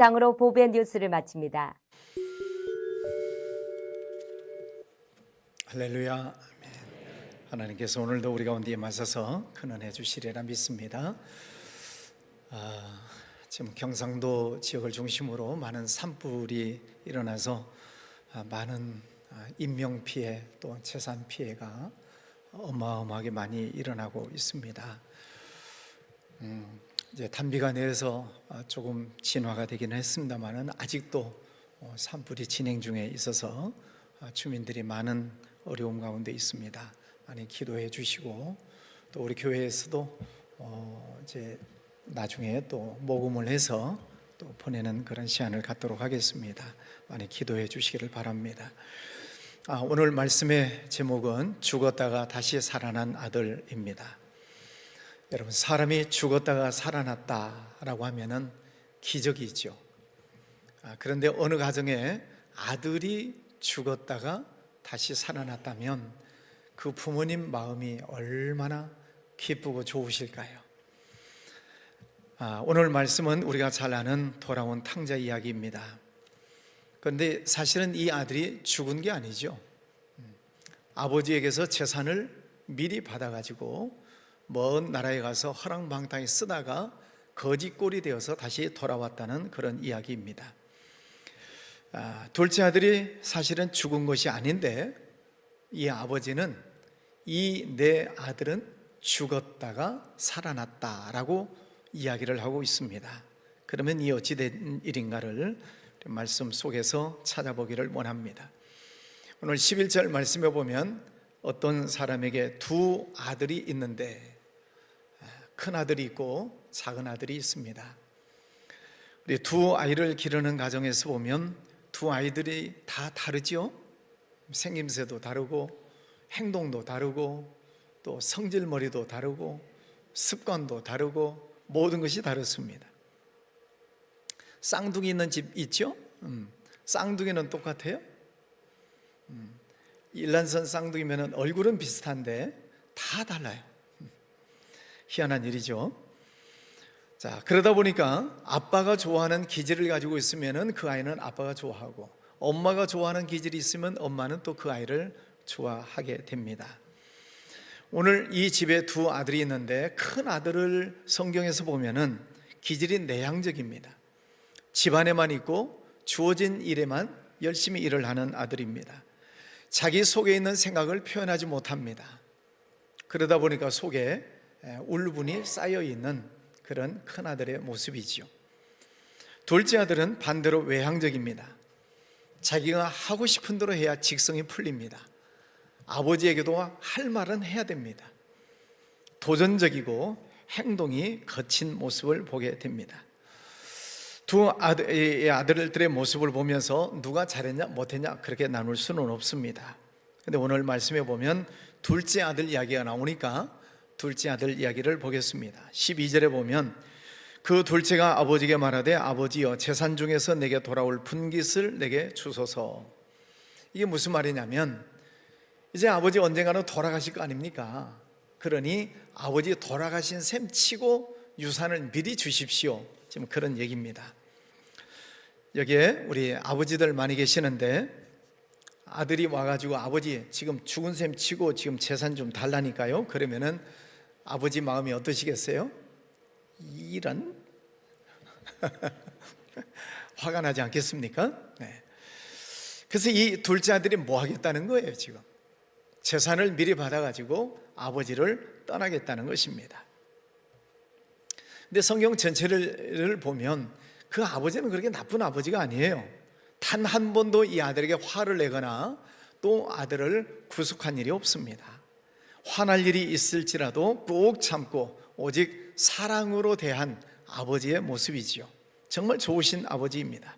땅으로 보배 뉴스를 마칩니다. 할렐루야. 아멘. 하나님께서 오늘도 우리 가운데 임하셔서 큰 은혜 주시리라 믿습니다. 지금 경상도 지역을 중심으로 많은 산불이 일어나서 많은 인명 피해 또 재산 피해가 어마어마하게 많이 일어나고 있습니다. 이제 단비가 내려서 조금 진화가 되기는 했습니다만은 아직도 산불이 진행 중에 있어서 주민들이 많은 어려움 가운데 있습니다. 많이 기도해 주시고 또 우리 교회에서도 이제 나중에 또 모금을 해서 또 보내는 그런 시간을 갖도록 하겠습니다. 많이 기도해 주시기를 바랍니다. 오늘 말씀의 제목은 죽었다가 다시 살아난 아들입니다. 여러분, 사람이 죽었다가 살아났다라고 하면은 기적이죠. 그런데 어느 가정에 아들이 죽었다가 다시 살아났다면 그 부모님 마음이 얼마나 기쁘고 좋으실까요? 오늘 말씀은 우리가 잘 아는 돌아온 탕자 이야기입니다. 그런데 사실은 이 아들이 죽은 게 아니죠. 아버지에게서 재산을 미리 받아가지고 먼 나라에 가서 허랑방탕히 쓰다가 거지꼴이 되어서 다시 돌아왔다는 그런 이야기입니다. 둘째 아들이 사실은 죽은 것이 아닌데 이 아버지는 이 내 아들은 죽었다가 살아났다라고 이야기를 하고 있습니다. 그러면 이 어찌 된 일인가를 말씀 속에서 찾아보기를 원합니다. 오늘 11절 말씀에 보면 어떤 사람에게 두 아들이 있는데 큰 아들이 있고 작은 아들이 있습니다. 우리 두 아이를 기르는 가정에서 보면 두 아이들이 다 다르죠. 생김새도 다르고 행동도 다르고 또 성질머리도 다르고 습관도 다르고 모든 것이 다릅니다. 쌍둥이 있는 집 있죠? 쌍둥이는 똑같아요? 일란선 쌍둥이면 얼굴은 비슷한데 다 달라요. 희한한 일이죠. 자, 그러다 보니까 아빠가 좋아하는 기질을 가지고 있으면 그 아이는 아빠가 좋아하고, 엄마가 좋아하는 기질이 있으면 엄마는 또 그 아이를 좋아하게 됩니다. 오늘 이 집에 두 아들이 있는데 큰 아들을 성경에서 보면은 기질이 내향적입니다. 집안에만 있고 주어진 일에만 열심히 일을 하는 아들입니다. 자기 속에 있는 생각을 표현하지 못합니다. 그러다 보니까 속에 울분이 쌓여 있는 그런 큰 아들의 모습이지요. 둘째 아들은 반대로 외향적입니다. 자기가 하고 싶은 대로 해야 직성이 풀립니다. 아버지에게도 할 말은 해야 됩니다. 도전적이고 행동이 거친 모습을 보게 됩니다. 두 아들들의 모습을 보면서 누가 잘했냐 못했냐 그렇게 나눌 수는 없습니다. 그런데 오늘 말씀에 보면 둘째 아들 이야기가 나오니까 둘째 아들 이야기를 보겠습니다. 12절에 보면 그 둘째가 아버지에게 말하되 아버지여 재산 중에서 내게 돌아올 분깃을 내게 주소서. 이게 무슨 말이냐면 이제 아버지 언젠가는 돌아가실 거 아닙니까? 그러니 아버지 돌아가신 셈 치고 유산을 미리 주십시오. 지금 그런 얘기입니다. 여기에 우리 아버지들 많이 계시는데 아들이 와가지고 아버지 지금 죽은 셈 치고 지금 재산 좀 달라니까요. 그러면은 아버지 마음이 어떠시겠어요? 이런 화가 나지 않겠습니까? 네. 그래서 이 둘째 아들이 뭐 하겠다는 거예요? 지금 재산을 미리 받아가지고 아버지를 떠나겠다는 것입니다. 근데 성경 전체를 보면 그 아버지는 그렇게 나쁜 아버지가 아니에요. 단 한 번도 이 아들에게 화를 내거나 또 아들을 구속한 일이 없습니다. 화날 일이 있을지라도 꼭 참고 오직 사랑으로 대한 아버지의 모습이지요. 정말 좋으신 아버지입니다.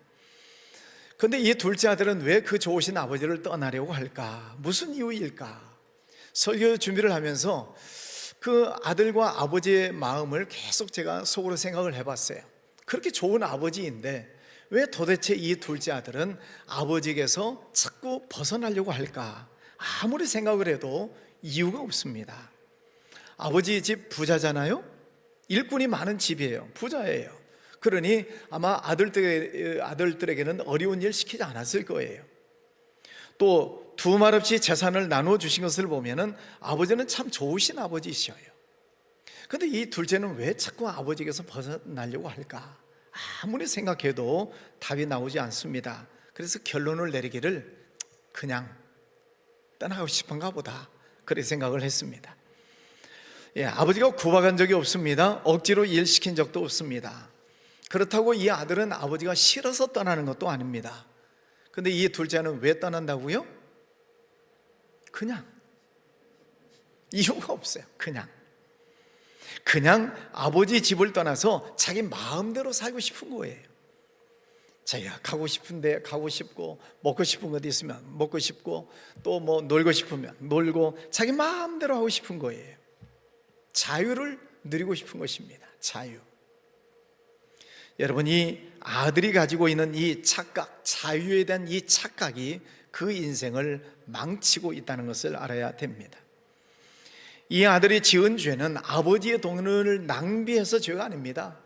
그런데 이 둘째 아들은 왜 그 좋으신 아버지를 떠나려고 할까? 무슨 이유일까? 설교 준비를 하면서 그 아들과 아버지의 마음을 계속 제가 속으로 생각을 해봤어요. 그렇게 좋은 아버지인데 왜 도대체 이 둘째 아들은 아버지에게서 자꾸 벗어나려고 할까? 아무리 생각을 해도 이유가 없습니다. 아버지 집 부자잖아요. 일꾼이 많은 집이에요. 부자예요. 그러니 아마 아들들에게는 어려운 일 시키지 않았을 거예요. 또 두 말 없이 재산을 나눠 주신 것을 보면은 아버지는 참 좋으신 아버지이셔요. 근데 이 둘째는 왜 자꾸 아버지에게서 벗어나려고 할까? 아무리 생각해도 답이 나오지 않습니다. 그래서 결론을 내리기를 그냥 떠나고 싶은가 보다, 그렇게 생각을 했습니다. 아버지가 구박한 적이 없습니다. 억지로 일시킨 적도 없습니다. 그렇다고 이 아들은 아버지가 싫어서 떠나는 것도 아닙니다. 근데 이 둘째는 왜 떠난다고요? 그냥 이유가 없어요. 그냥 아버지 집을 떠나서 자기 마음대로 살고 싶은 거예요. 자기가 가고 싶은데 가고 싶고, 먹고 싶은 것 있으면 먹고 싶고, 또 뭐 놀고 싶으면 놀고, 자기 마음대로 하고 싶은 거예요. 자유를 누리고 싶은 것입니다. 자유. 여러분, 이 아들이 가지고 있는 이 착각, 자유에 대한 이 착각이 그 인생을 망치고 있다는 것을 알아야 됩니다. 이 아들이 지은 죄는 아버지의 돈을 낭비해서 죄가 아닙니다.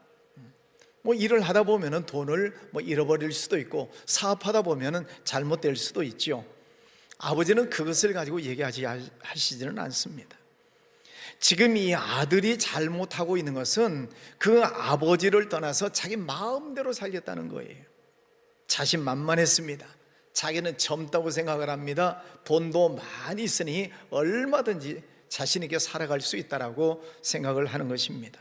일을 하다 보면은 돈을 잃어버릴 수도 있고, 사업하다 보면은 잘못될 수도 있죠. 아버지는 그것을 가지고 하시지는 않습니다. 지금 이 아들이 잘못하고 있는 것은 그 아버지를 떠나서 자기 마음대로 살겠다는 거예요. 자신만만했습니다. 자기는 젊다고 생각을 합니다. 돈도 많이 있으니 얼마든지 자신 있게 살아갈 수 있다라고 생각을 하는 것입니다.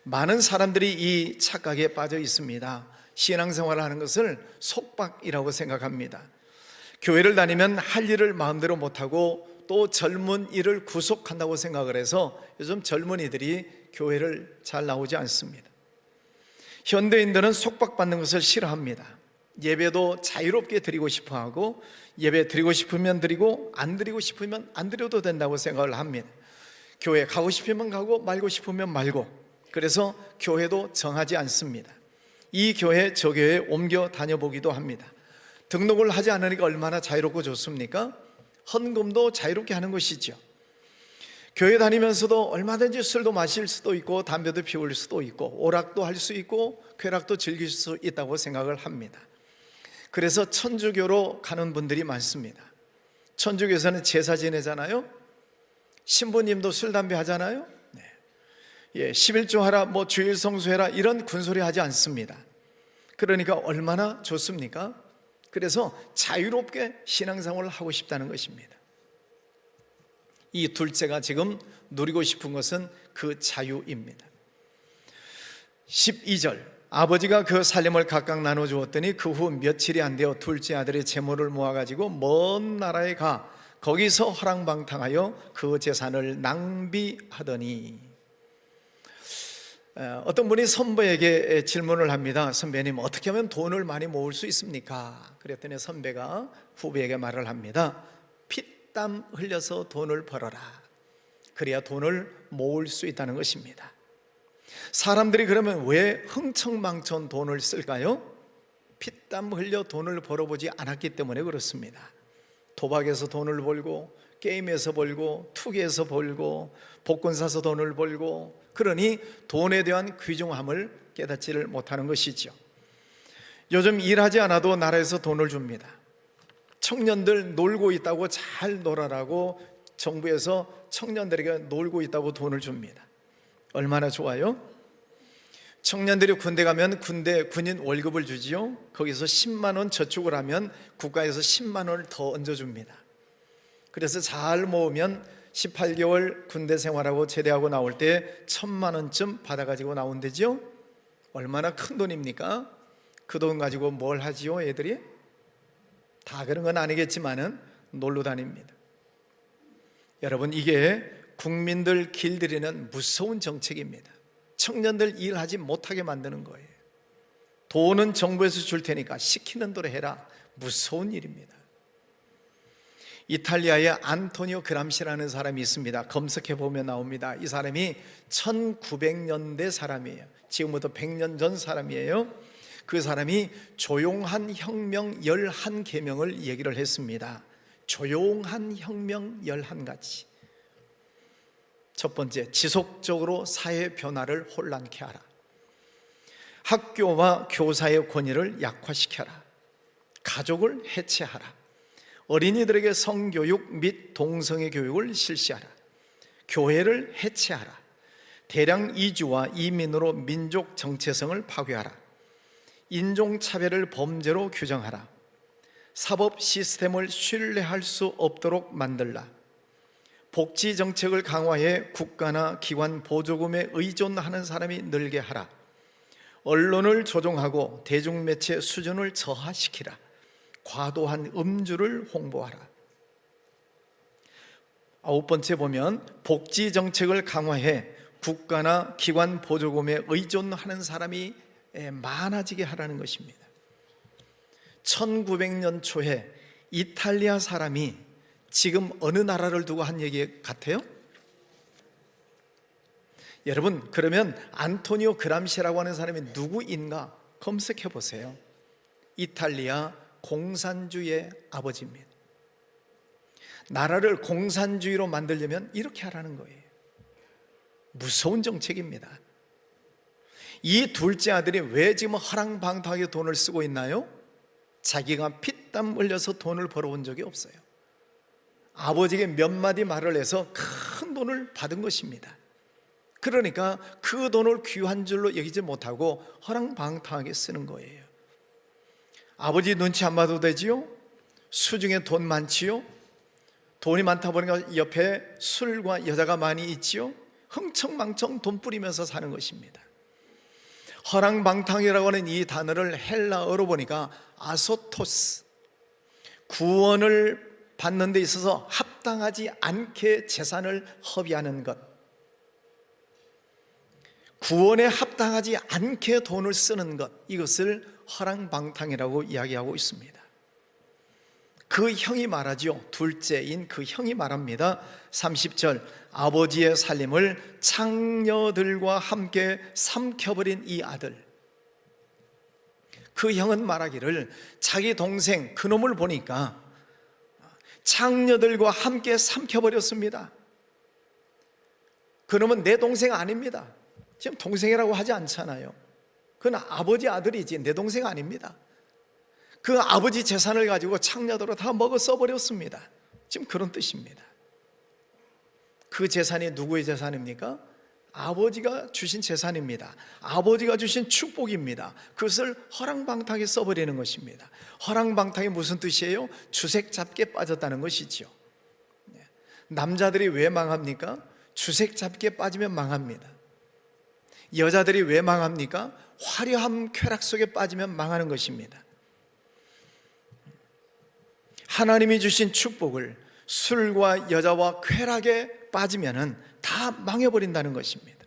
많은 사람들이 이 착각에 빠져 있습니다. 신앙생활을 하는 것을 속박이라고 생각합니다. 교회를 다니면 할 일을 마음대로 못하고 또 젊은 이를 구속한다고 생각을 해서 요즘 젊은이들이 교회를 잘 나오지 않습니다. 현대인들은 속박받는 것을 싫어합니다. 예배도 자유롭게 드리고 싶어하고, 예배 드리고 싶으면 드리고 안 드리고 싶으면 안 드려도 된다고 생각을 합니다. 교회 가고 싶으면 가고 말고 싶으면 말고, 그래서 교회도 정하지 않습니다. 이 교회 저 교회에 옮겨 다녀보기도 합니다. 등록을 하지 않으니까 얼마나 자유롭고 좋습니까? 헌금도 자유롭게 하는 것이죠. 교회 다니면서도 얼마든지 술도 마실 수도 있고, 담배도 피울 수도 있고, 오락도 할 수 있고, 쾌락도 즐길 수 있다고 생각을 합니다. 그래서 천주교로 가는 분들이 많습니다. 천주교에서는 제사 지내잖아요. 신부님도 술 담배 하잖아요. 11조 하라, 주일 성수해라, 이런 군소리 하지 않습니다. 그러니까 얼마나 좋습니까? 그래서 자유롭게 신앙생활을 하고 싶다는 것입니다. 이 둘째가 지금 누리고 싶은 것은 그 자유입니다. 12절, 아버지가 그 살림을 각각 나눠주었더니 그 후 며칠이 안 되어 둘째 아들의 재물을 모아가지고 먼 나라에 가 거기서 허랑방탕하여 그 재산을 낭비하더니. 어떤 분이 선배에게 질문을 합니다. 선배님, 어떻게 하면 돈을 많이 모을 수 있습니까? 그랬더니 선배가 후배에게 말을 합니다. 피땀 흘려서 돈을 벌어라. 그래야 돈을 모을 수 있다는 것입니다. 사람들이 그러면 왜 흥청망청 돈을 쓸까요? 피땀 흘려 돈을 벌어보지 않았기 때문에 그렇습니다. 도박에서 돈을 벌고, 게임에서 벌고, 투기에서 벌고, 복권 사서 돈을 벌고, 그러니 돈에 대한 귀중함을 깨닫지를 못하는 것이죠. 요즘 일하지 않아도 나라에서 돈을 줍니다. 청년들 놀고 있다고 잘 놀아라고 정부에서 청년들에게 놀고 있다고 돈을 줍니다. 얼마나 좋아요? 청년들이 군대 가면 군인 월급을 주지요. 거기서 10만 원 저축을 하면 국가에서 10만 원을 더 얹어줍니다. 그래서 잘 모으면 18개월 군대 생활하고 제대하고 나올 때 1,000만 원쯤 받아가지고 나온대죠. 얼마나 큰 돈입니까? 그 돈 가지고 뭘 하지요? 애들이 다 그런 건 아니겠지만은 놀러 다닙니다. 여러분, 이게 국민들 길들이는 무서운 정책입니다. 청년들 일하지 못하게 만드는 거예요. 돈은 정부에서 줄 테니까 시키는 대로 해라. 무서운 일입니다. 이탈리아의 안토니오 그람시라는 사람이 있습니다. 검색해 보면 나옵니다. 이 사람이 1900년대 사람이에요. 지금부터 100년 전 사람이에요. 그 사람이 조용한 혁명 11계명을 얘기를 했습니다. 조용한 혁명 11가지. 첫 번째, 지속적으로 사회 변화를 혼란케 하라. 학교와 교사의 권위를 약화시켜라. 가족을 해체하라. 어린이들에게 성교육 및 동성애 교육을 실시하라. 교회를 해체하라. 대량 이주와 이민으로 민족 정체성을 파괴하라. 인종차별을 범죄로 규정하라. 사법 시스템을 신뢰할 수 없도록 만들라. 복지 정책을 강화해 국가나 기관 보조금에 의존하는 사람이 늘게 하라. 언론을 조종하고 대중매체 수준을 저하시키라. 과도한 음주를 홍보하라. 9번째 보면 복지 정책을 강화해 국가나 기관 보조금에 의존하는 사람이 많아지게 하라는 것입니다. 1900년 초에 이탈리아 사람이 지금 어느 나라를 두고 한 얘기 같아요? 여러분, 그러면 안토니오 그람시라고 하는 사람이 누구인가 검색해 보세요. 이탈리아 공산주의의 아버지입니다. 나라를 공산주의로 만들려면 이렇게 하라는 거예요. 무서운 정책입니다. 이 둘째 아들이 왜 지금 허랑방탕하게 돈을 쓰고 있나요? 자기가 피땀 흘려서 돈을 벌어온 적이 없어요. 아버지에게 몇 마디 말을 해서 큰 돈을 받은 것입니다. 그러니까 그 돈을 귀한 줄로 여기지 못하고 허랑방탕하게 쓰는 거예요. 아버지 눈치 안 봐도 되지요? 수중에 돈 많지요? 돈이 많다 보니까 옆에 술과 여자가 많이 있지요? 흥청망청 돈 뿌리면서 사는 것입니다. 허랑방탕이라고 하는 이 단어를 헬라어로 보니까 아소토스, 구원을 받는 데 있어서 합당하지 않게 재산을 허비하는 것, 구원에 합당하지 않게 돈을 쓰는 것, 이것을 허랑방탕이라고 이야기하고 있습니다. 그 형이 말하죠. 둘째인 그 형이 말합니다. 30절, 아버지의 살림을 창녀들과 함께 삼켜버린 이 아들. 그 형은 말하기를 자기 동생 그놈을 보니까 창녀들과 함께 삼켜버렸습니다. 그놈은 내 동생 아닙니다. 지금 동생이라고 하지 않잖아요. 그건 아버지 아들이지 내 동생 아닙니다. 그 아버지 재산을 가지고 창녀들로 다 먹어 써버렸습니다. 지금 그런 뜻입니다. 그 재산이 누구의 재산입니까? 아버지가 주신 재산입니다. 아버지가 주신 축복입니다. 그것을 허랑방탕하게 써버리는 것입니다. 허랑방탕이 무슨 뜻이에요? 주색 잡기에 빠졌다는 것이죠. 남자들이 왜 망합니까? 주색 잡기에 빠지면 망합니다. 여자들이 왜 망합니까? 화려함 쾌락 속에 빠지면 망하는 것입니다. 하나님이 주신 축복을 술과 여자와 쾌락에 빠지면 다 망해버린다는 것입니다.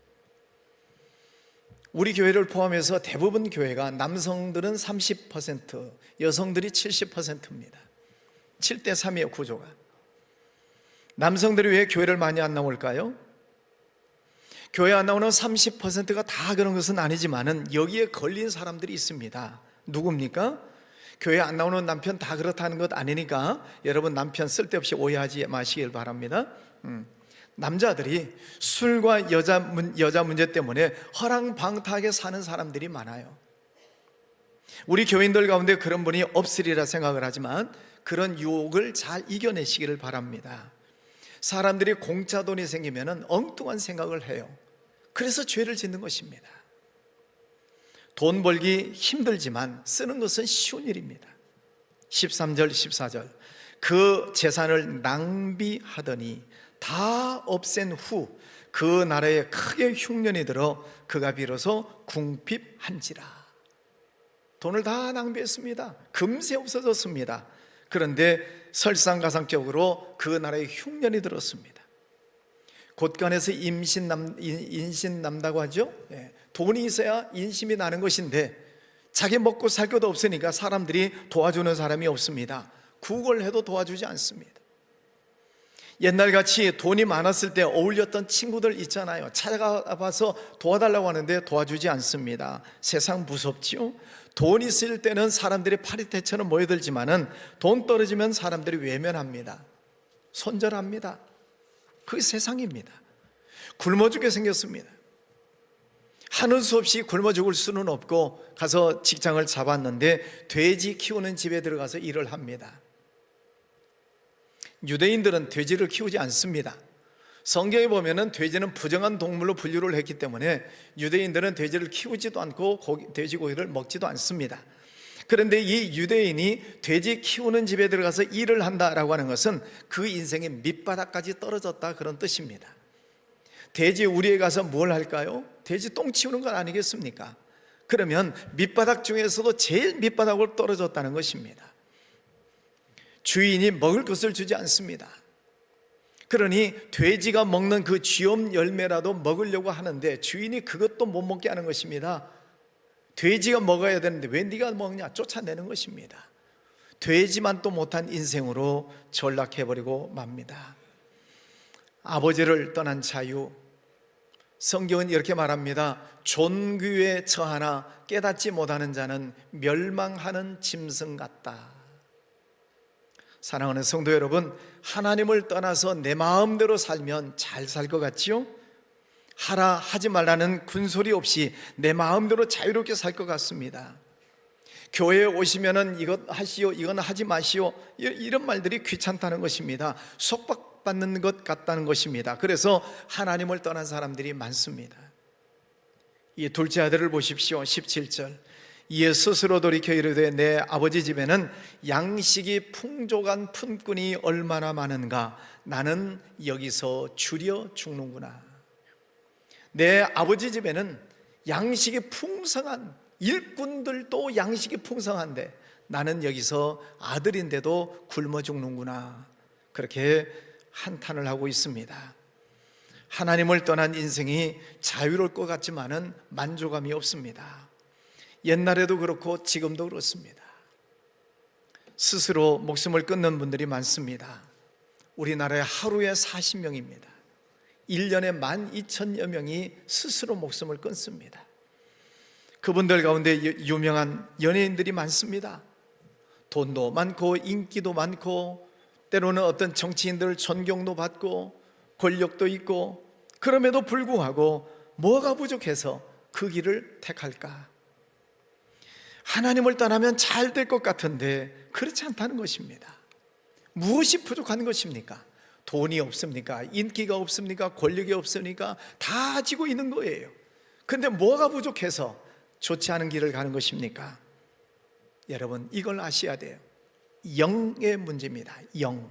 우리 교회를 포함해서 대부분 교회가 남성들은 30%, 여성들이 70%입니다. 7대 3이에요, 구조가. 남성들이 왜 교회를 많이 안 나올까요? 교회 안 나오는 30%가 다 그런 것은 아니지만은 여기에 걸린 사람들이 있습니다. 누굽니까? 교회 안 나오는 남편 다 그렇다는 것 아니니까 여러분 남편 쓸데없이 오해하지 마시길 바랍니다. 남자들이 술과 여자 문제 때문에 허랑방탕하게 사는 사람들이 많아요. 우리 교인들 가운데 그런 분이 없으리라 생각을 하지만 그런 유혹을 잘 이겨내시기를 바랍니다. 사람들이 공짜 돈이 생기면 엉뚱한 생각을 해요. 그래서 죄를 짓는 것입니다. 돈 벌기 힘들지만 쓰는 것은 쉬운 일입니다. 13절 14절, 그 재산을 낭비하더니 다 없앤 후 그 나라에 크게 흉년이 들어 그가 비로소 궁핍한지라. 돈을 다 낭비했습니다. 금세 없어졌습니다. 그런데 설상가상적으로 그 나라에 흉년이 들었습니다. 곳간에서 인신남다고 하죠. 돈이 있어야 인심이 나는 것인데 자기 먹고 살 것도 없으니까 사람들이 도와주는 사람이 없습니다. 구걸해도 도와주지 않습니다. 옛날같이 돈이 많았을 때 어울렸던 친구들 있잖아요. 찾아가봐서 도와달라고 하는데 도와주지 않습니다. 세상 무섭지요? 돈 있을 때는 사람들이 파리떼처럼 모여들지만은 돈 떨어지면 사람들이 외면합니다. 손절합니다. 그게 세상입니다. 굶어 죽게 생겼습니다. 하는 수 없이 굶어 죽을 수는 없고 가서 직장을 잡았는데 돼지 키우는 집에 들어가서 일을 합니다. 유대인들은 돼지를 키우지 않습니다. 성경에 보면은 돼지는 부정한 동물로 분류를 했기 때문에 유대인들은 돼지를 키우지도 않고 돼지고기를 먹지도 않습니다. 그런데 이 유대인이 돼지 키우는 집에 들어가서 일을 한다라고 하는 것은 그 인생의 밑바닥까지 떨어졌다, 그런 뜻입니다. 돼지 우리에 가서 뭘 할까요? 돼지 똥 치우는 건 아니겠습니까? 그러면 밑바닥 중에서도 제일 밑바닥으로 떨어졌다는 것입니다. 주인이 먹을 것을 주지 않습니다. 그러니 돼지가 먹는 그 쥐엄 열매라도 먹으려고 하는데 주인이 그것도 못 먹게 하는 것입니다. 돼지가 먹어야 되는데 왜 네가 먹냐, 쫓아내는 것입니다. 돼지만 또 못한 인생으로 전락해버리고 맙니다. 아버지를 떠난 자유, 성경은 이렇게 말합니다. 존귀에 처하나 깨닫지 못하는 자는 멸망하는 짐승 같다. 사랑하는 성도 여러분, 하나님을 떠나서 내 마음대로 살면 잘 살 것 같지요? 하라 하지 말라는 군소리 없이 내 마음대로 자유롭게 살 것 같습니다. 교회에 오시면은 이것 하시오, 이건 하지 마시오, 이런 말들이 귀찮다는 것입니다. 속박받는 것 같다는 것입니다. 그래서 하나님을 떠난 사람들이 많습니다. 이 둘째 아들을 보십시오. 17절, 이에 스스로 돌이켜 이르되 내 아버지 집에는 양식이 풍족한 품꾼이 얼마나 많은가, 나는 여기서 줄여 죽는구나. 내 아버지 집에는 양식이 풍성한, 일꾼들도 양식이 풍성한데 나는 여기서 아들인데도 굶어 죽는구나, 그렇게 한탄을 하고 있습니다. 하나님을 떠난 인생이 자유로울 것 같지만은 만족감이 없습니다. 옛날에도 그렇고 지금도 그렇습니다. 스스로 목숨을 끊는 분들이 많습니다. 우리나라에 하루에 40명입니다. 1년에 12,000여 명이 스스로 목숨을 끊습니다. 그분들 가운데 유명한 연예인들이 많습니다. 돈도 많고 인기도 많고 때로는 어떤 정치인들 존경도 받고 권력도 있고, 그럼에도 불구하고 뭐가 부족해서 그 길을 택할까? 하나님을 떠나면 잘 될 것 같은데 그렇지 않다는 것입니다. 무엇이 부족한 것입니까? 돈이 없습니까? 인기가 없습니까? 권력이 없으니까 다 가지고 있는 거예요. 그런데 뭐가 부족해서 좋지 않은 길을 가는 것입니까? 여러분, 이걸 아셔야 돼요. 영의 문제입니다. 영.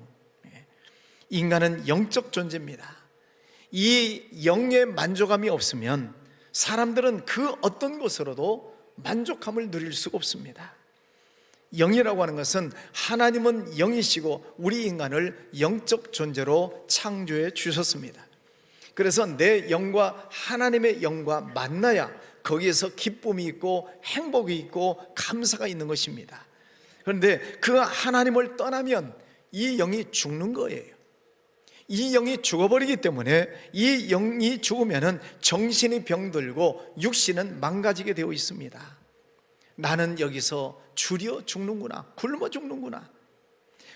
인간은 영적 존재입니다. 이 영의 만족감이 없으면 사람들은 그 어떤 것으로도 만족함을 누릴 수가 없습니다. 영이라고 하는 것은 하나님은 영이시고 우리 인간을 영적 존재로 창조해 주셨습니다. 그래서 내 영과 하나님의 영과 만나야 거기에서 기쁨이 있고 행복이 있고 감사가 있는 것입니다. 그런데 그 하나님을 떠나면 이 영이 죽는 거예요. 이 영이 죽어버리기 때문에 이 영이 죽으면 정신이 병들고 육신은 망가지게 되어 있습니다. 나는 여기서 줄여 죽는구나, 굶어 죽는구나.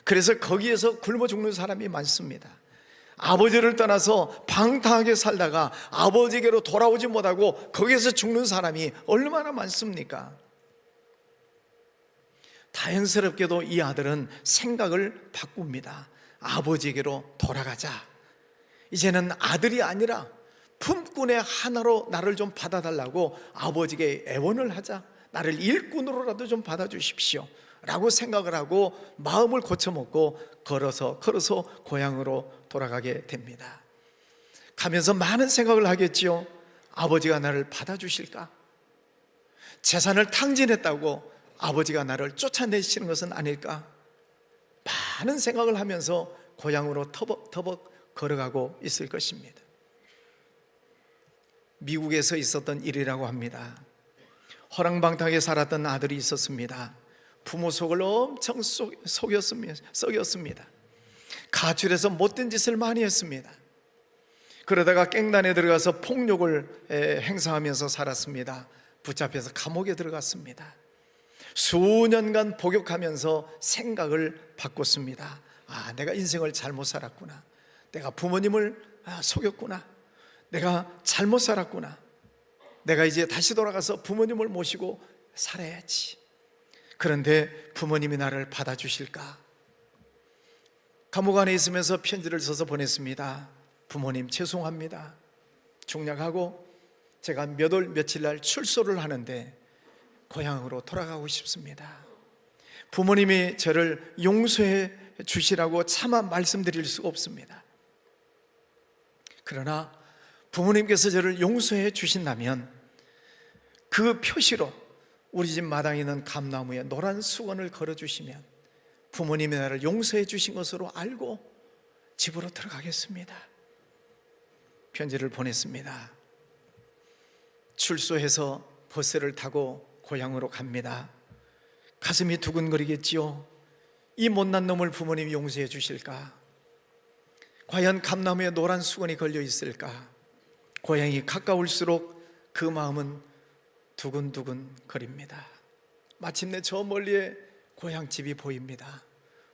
그래서 거기에서 굶어 죽는 사람이 많습니다. 아버지를 떠나서 방탕하게 살다가 아버지에게로 돌아오지 못하고 거기에서 죽는 사람이 얼마나 많습니까? 다행스럽게도 이 아들은 생각을 바꿉니다. 아버지에게로 돌아가자. 이제는 아들이 아니라 품꾼의 하나로 나를 좀 받아달라고 아버지에게 애원을 하자. 나를 일꾼으로라도 좀 받아주십시오 라고 생각을 하고 마음을 고쳐먹고 걸어서 고향으로 돌아가게 됩니다. 가면서 많은 생각을 하겠지요. 아버지가 나를 받아주실까? 재산을 탕진했다고 아버지가 나를 쫓아내시는 것은 아닐까? 많은 생각을 하면서 고향으로 터벅터벅 걸어가고 있을 것입니다. 미국에서 있었던 일이라고 합니다. 허랑방탕하게 살았던 아들이 있었습니다. 부모 속을 엄청 썩였습니다. 가출해서 못된 짓을 많이 했습니다. 그러다가 깽단에 들어가서 폭력을 행사하면서 살았습니다. 붙잡혀서 감옥에 들어갔습니다. 수년간 복역하면서 생각을 바꿨습니다. 내가 인생을 잘못 살았구나. 내가 부모님을 속였구나. 내가 잘못 살았구나. 내가 이제 다시 돌아가서 부모님을 모시고 살아야지. 그런데 부모님이 나를 받아주실까? 감옥 안에 있으면서 편지를 써서 보냈습니다. 부모님 죄송합니다. 중략하고 제가 몇 월 며칠 날 출소를 하는데 고향으로 돌아가고 싶습니다. 부모님이 저를 용서해 주시라고 차마 말씀드릴 수 없습니다. 그러나 부모님께서 저를 용서해 주신다면 그 표시로 우리 집 마당에 있는 감나무에 노란 수건을 걸어주시면 부모님이 나를 용서해 주신 것으로 알고 집으로 들어가겠습니다. 편지를 보냈습니다. 출소해서 버스를 타고 고향으로 갑니다. 가슴이 두근거리겠지요. 이 못난 놈을 부모님이 용서해 주실까? 과연 감나무에 노란 수건이 걸려 있을까? 고향이 가까울수록 그 마음은 두근두근 거립니다. 마침내 저 멀리에 고향집이 보입니다.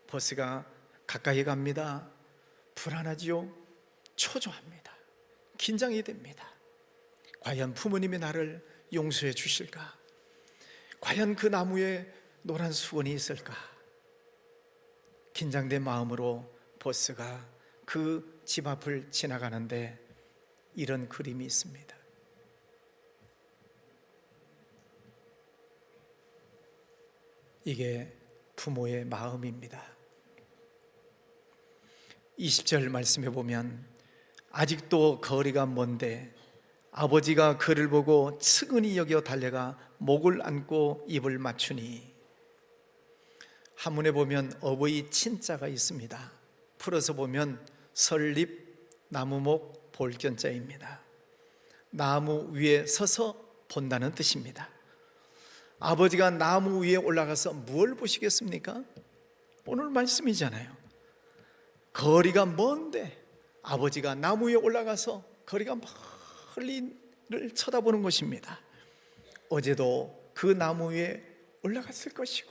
버스가 가까이 갑니다. 불안하지요? 초조합니다. 긴장이 됩니다. 과연 부모님이 나를 용서해 주실까? 과연 그 나무에 노란 수건이 있을까? 긴장된 마음으로 버스가 그 집 앞을 지나가는데 이런 그림이 있습니다. 이게 부모의 마음입니다. 20절 말씀해 보면 아직도 거리가 먼데 아버지가 그를 보고 측은히 여겨 달려가 목을 안고 입을 맞추니. 한문에 보면 어버이 친자가 있습니다. 풀어서 보면 설립, 나무목, 볼견자입니다. 나무 위에 서서 본다는 뜻입니다. 아버지가 나무 위에 올라가서 무엇을 보시겠습니까? 오늘 말씀이잖아요. 거리가 먼데 아버지가 나무 위에 올라가서 거리가 멀리를 쳐다보는 것입니다. 어제도 그 나무 위에 올라갔을 것이고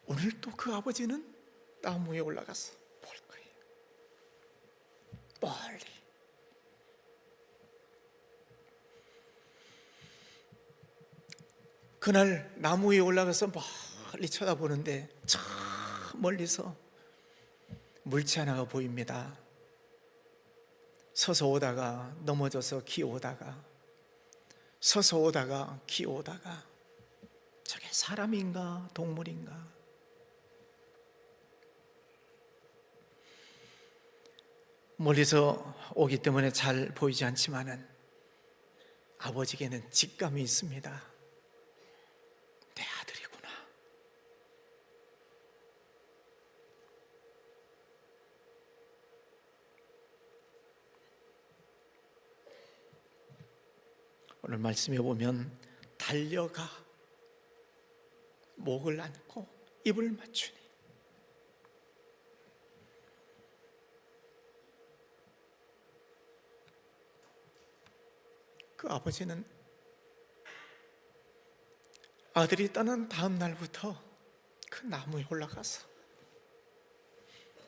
오늘 또 그 아버지는 나무 위에 올라가서 볼 거예요. 멀리. 그날 나무 위에 올라가서 멀리 쳐다보는데 저 멀리서 물체 하나가 보입니다. 서서 오다가 넘어져서 기어오다가 서서 오다가 기어오다가 저게 사람인가 동물인가? 멀리서 오기 때문에 잘 보이지 않지만은 아버지에게는 직감이 있습니다. 내 아들이구나. 오늘 말씀해 보면 달려가 목을 안고 입을 맞추니. 그 아버지는 아들이 떠난 다음 날부터 그 나무에 올라가서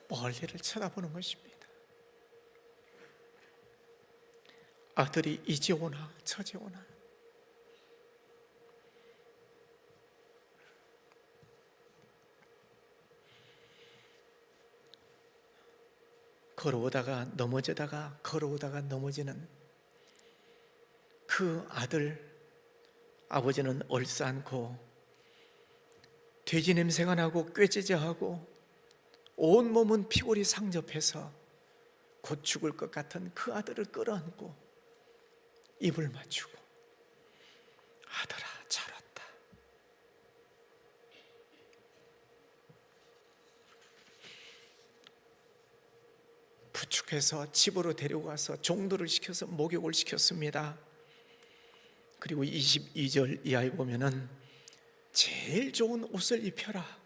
멀리를 쳐다보는 것입니다. 아들이 이제 오나 저제 오나. 걸어오다가 넘어지다가 걸어오다가 넘어지는 그 아들. 아버지는 얼싸안고 돼지 냄새가 나고 꾀지저하고 온몸은 피골이 상접해서 곧 죽을 것 같은 그 아들을 끌어안고 입을 맞추고 아들아 잘 왔다. 부축해서 집으로 데리고 가서 종도를 시켜서 목욕을 시켰습니다. 그리고 22절 이하에 보면은 제일 좋은 옷을 입혀라.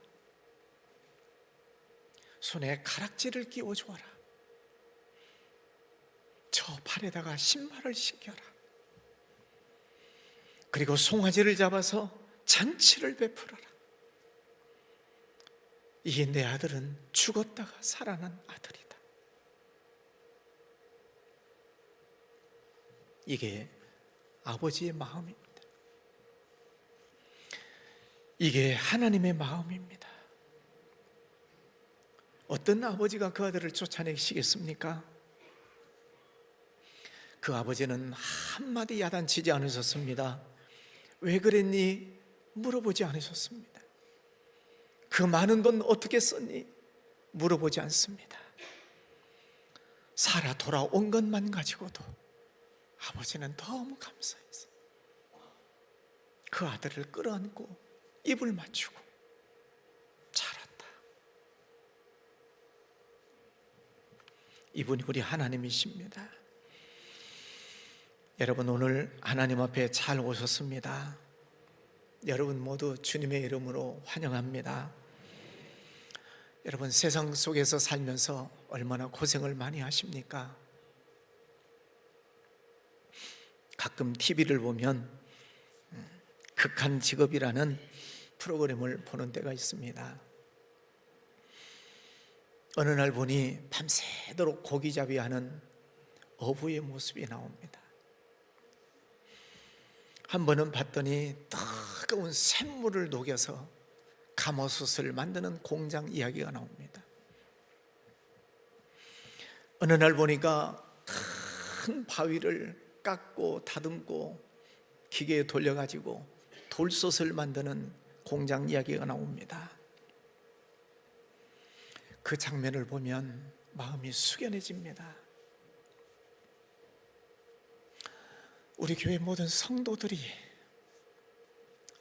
손에 가락지를 끼워 주어라. 저 발에다가 신발을 신겨라. 그리고 송아지를 잡아서 잔치를 베풀어라. 이게 내 아들은 죽었다가 살아난 아들이다. 이게 아버지의 마음입니다. 이게 하나님의 마음입니다. 어떤 아버지가 그 아들을 쫓아내시겠습니까? 그 아버지는 한마디 야단치지 않으셨습니다. 왜 그랬니? 물어보지 않으셨습니다. 그 많은 돈 어떻게 썼니? 물어보지 않습니다. 살아 돌아온 것만 가지고도 아버지는 너무 감사했어요. 그 아들을 끌어안고 입을 맞추고 잘한다. 이분이 우리 하나님이십니다. 여러분, 오늘 하나님 앞에 잘 오셨습니다. 여러분 모두 주님의 이름으로 환영합니다. 여러분, 세상 속에서 살면서 얼마나 고생을 많이 하십니까? 가끔 TV를 보면 극한 직업이라는 프로그램을 보는 때가 있습니다. 어느 날 보니 밤새도록 고기잡이하는 어부의 모습이 나옵니다. 한 번은 봤더니 뜨거운 샘물을 녹여서 가마솥을 만드는 공장 이야기가 나옵니다. 어느 날 보니까 큰 바위를 깎고 다듬고 기계에 돌려가지고 돌솥을 만드는 공장 이야기가 나옵니다. 그 장면을 보면 마음이 숙연해집니다. 우리 교회 모든 성도들이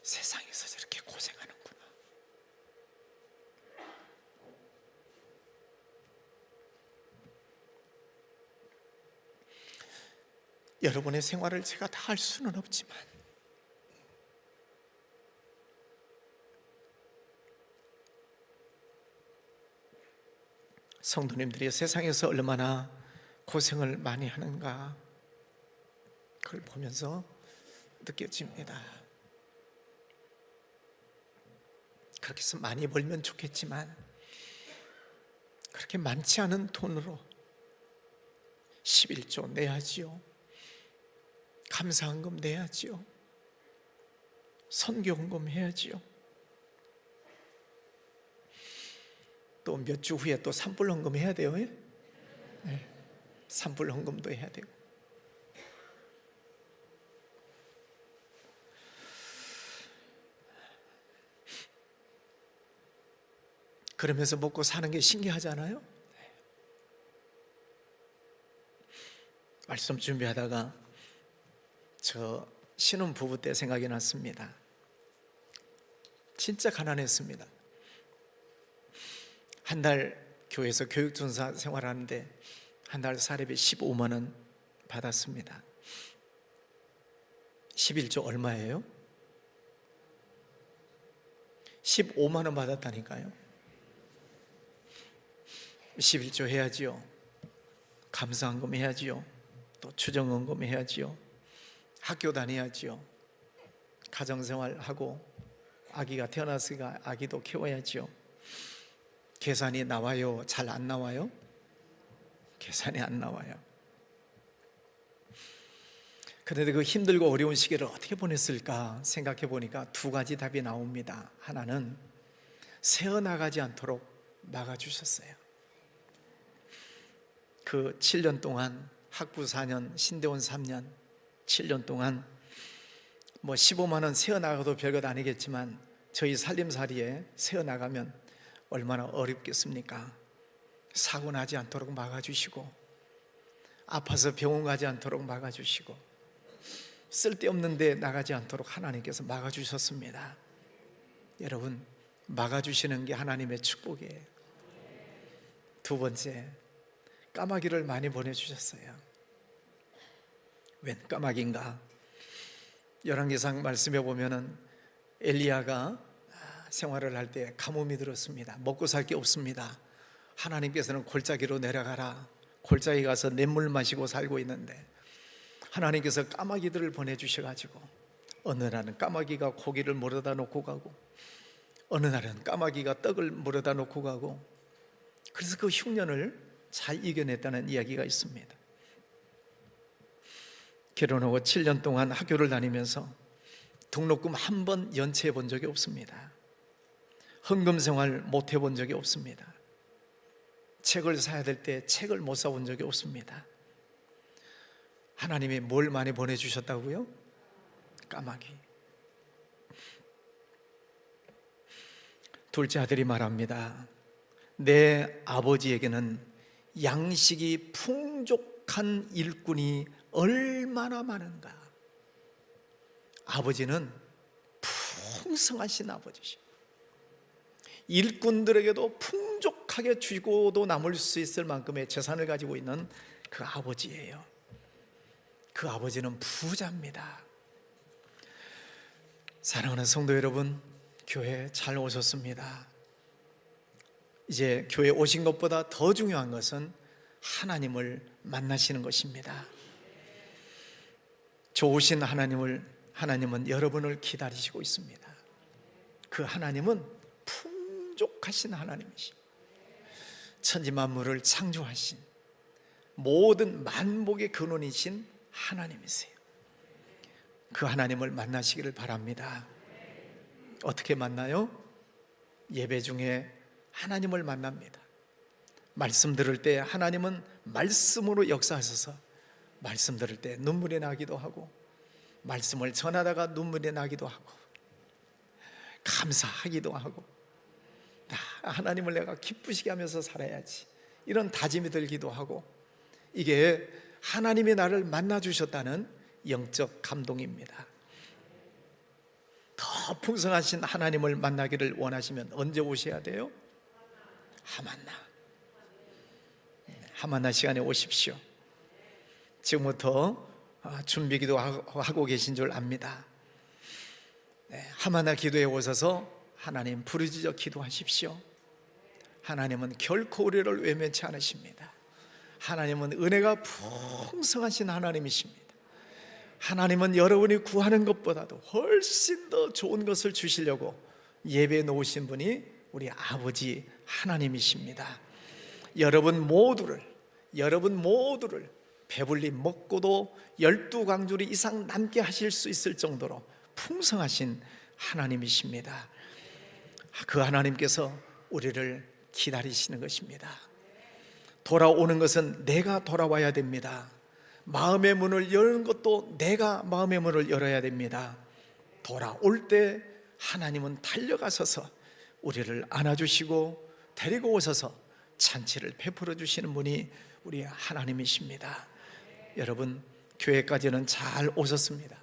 세상에서 저렇게 고생하는구나. 여러분의 생활을 제가 다 할 수는 없지만 성도님들이 세상에서 얼마나 고생을 많이 하는가, 그걸 보면서 느껴집니다. 그렇게 해서 많이 벌면 좋겠지만 그렇게 많지 않은 돈으로 11조 내야지요, 감사헌금 내야지요, 선교헌금 해야지요, 또 몇 주 후에 또 산불헌금 해야 돼요. 네. 산불헌금도 해야 되고. 그러면서 먹고 사는 게 신기하잖아요. 말씀 준비하다가 저 신혼부부 때 생각이 났습니다. 진짜 가난했습니다. 한 달 교회에서 교육전사 생활하는데 한 달 사례비 15만 원 받았습니다. 11조 얼마예요? 15만 원 받았다니까요. 11조 해야지요, 감사헌금 해야지요, 또 추정헌금 해야지요, 학교 다녀야지요, 가정생활하고 아기가 태어났으니까 아기도 키워야지요. 계산이 나와요? 잘 안 나와요? 계산이 안 나와요. 그런데 그 힘들고 어려운 시기를 어떻게 보냈을까 생각해 보니까 두 가지 답이 나옵니다. 하나는 새어나가지 않도록 막아주셨어요. 그 7년 동안, 학부 4년, 신대원 3년, 7년 동안 뭐 15만 원 새어나가도 별것 아니겠지만 저희 살림살이에 새어나가면 얼마나 어렵겠습니까? 사고 나지 않도록 막아주시고, 아파서 병원 가지 않도록 막아주시고, 쓸데없는 데 나가지 않도록 하나님께서 막아주셨습니다. 여러분, 막아주시는 게 하나님의 축복이에요. 두 번째, 까마귀를 많이 보내주셨어요. 웬 까마귀인가? 열왕기상 말씀해 보면은 엘리야가 생활을 할 때 가뭄이 들었습니다. 먹고 살 게 없습니다. 하나님께서는 골짜기로 내려가라, 골짜기 가서 냇물 마시고 살고 있는데 하나님께서 까마귀들을 보내주셔가지고 어느 날은 까마귀가 고기를 물어다 놓고 가고, 어느 날은 까마귀가 떡을 물어다 놓고 가고, 그래서 그 흉년을 잘 이겨냈다는 이야기가 있습니다. 결혼하고 7년 동안 학교를 다니면서 등록금 한 번 연체해 본 적이 없습니다. 헌금 생활 못 해본 적이 없습니다. 책을 사야 될 때 책을 못 사본 적이 없습니다. 하나님이 뭘 많이 보내주셨다고요? 까마귀. 둘째 아들이 말합니다. 내 아버지에게는 양식이 풍족한 일꾼이 얼마나 많은가. 아버지는 풍성하신 아버지시오. 일꾼들에게도 풍족하게 주고도 남을 수 있을 만큼의 재산을 가지고 있는 그 아버지예요. 그 아버지는 부자입니다. 사랑하는 성도 여러분, 교회 잘 오셨습니다. 이제 교회 오신 것보다 더 중요한 것은 하나님을 만나시는 것입니다. 좋으신 하나님은 여러분을 기다리시고 있습니다. 그 하나님은 풍족하신 하나님이십니다. 천지 만물을 창조하신 모든 만복의 근원이신 하나님이세요. 그 하나님을 만나시기를 바랍니다. 어떻게 만나요? 예배 중에 하나님을 만납니다. 말씀 들을 때 하나님은 말씀으로 역사하셔서 말씀 들을 때 눈물이 나기도 하고, 말씀을 전하다가 눈물이 나기도 하고, 감사하기도 하고, 하나님을 내가 기쁘시게 하면서 살아야지, 이런 다짐이 들기도 하고, 이게 하나님이 나를 만나주셨다는 영적 감동입니다. 더 풍성하신 하나님을 만나기를 원하시면 언제 오셔야 돼요? 하만나 시간에 오십시오. 지금부터 준비기도 하고 계신 줄 압니다. 하만나 기도에 오셔서 하나님 부르짖어 기도하십시오. 하나님은 결코 우리를 외면치 않으십니다. 하나님은 은혜가 풍성하신 하나님이십니다. 하나님은 여러분이 구하는 것보다도 훨씬 더 좋은 것을 주시려고 예배에 놓으신 분이 우리 아버지 하나님이십니다. 여러분 모두를 배불리 먹고도 12광주리 이상 남게 하실 수 있을 정도로 풍성하신 하나님이십니다. 그 하나님께서 우리를 기다리시는 것입니다. 돌아오는 것은 내가 돌아와야 됩니다. 마음의 문을 여는 것도 내가 마음의 문을 열어야 됩니다. 돌아올 때 하나님은 달려가셔서 우리를 안아주시고 데리고 오셔서 잔치를 베풀어 주시는 분이 우리 하나님이십니다. 여러분, 교회까지는 잘 오셨습니다.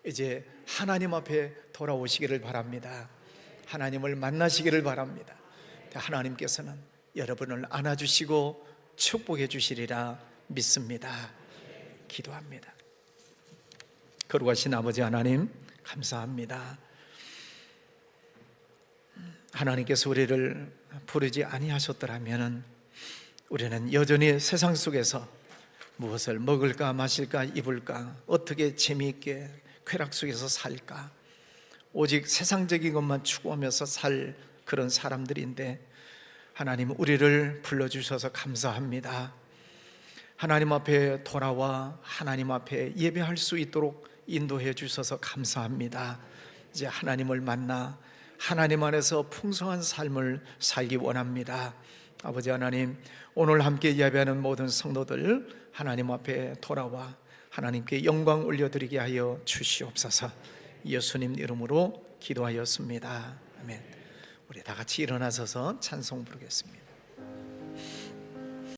이제 하나님 앞에 돌아오시기를 바랍니다. 하나님을 만나시기를 바랍니다. 하나님께서는 여러분을 안아주시고 축복해 주시리라 믿습니다. 기도합니다. 거룩하신 아버지 하나님, 감사합니다. 하나님께서 우리를 부르지 아니하셨더라면 우리는 여전히 세상 속에서 무엇을 먹을까 마실까 입을까 어떻게 재미있게 쾌락 속에서 살까, 오직 세상적인 것만 추구하면서 살 그런 사람들인데, 하나님 우리를 불러주셔서 감사합니다. 하나님 앞에 돌아와 하나님 앞에 예배할 수 있도록 인도해 주셔서 감사합니다. 이제 하나님을 만나 하나님 안에서 풍성한 삶을 살기 원합니다. 아버지 하나님, 오늘 함께 예배하는 모든 성도들 하나님 앞에 돌아와 하나님께 영광 올려드리게 하여 주시옵소서. 예수님 이름으로 기도하였습니다. 아멘. 우리 다 같이 일어나서서 찬송 부르겠습니다.